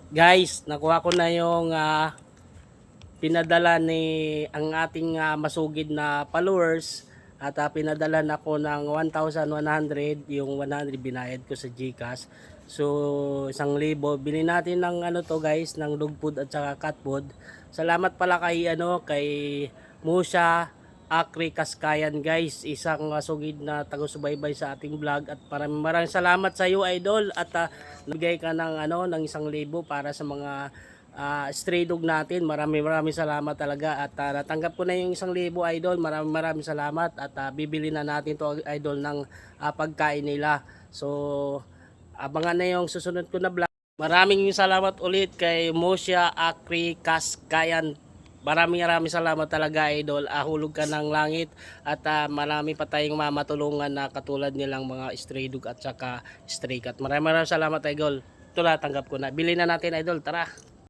Guys, nakuha ko na yung pinadala ni ang ating masugid na followers at pinadala na ko ng 1,100, yung 100 binayad ko sa GCash. So 1,000 bili natin ng ano to guys, ng dog food at saka cat food. Salamat pala kay Musha Akri Kaskayan guys, isang sugid na taga-subaybay sa ating vlog, at maraming salamat sa iyo idol, at nabigay ka ng 1,000 para sa mga stray dog natin. Maraming salamat talaga, at natanggap ko na yung 1,000 idol. Maraming salamat, at bibili na natin to idol ng pagkain nila. So abangan na yung susunod ko na vlog. Maraming salamat ulit kay Mosya Akri Kaskayan. Maraming salamat talaga idol. Hulog ka ng langit, at marami pa tayong mamatulungan na katulad nilang mga stray dog at saka stray cat. Maraming salamat idol. Ito na, tanggap ko na. Bili na natin idol, tara.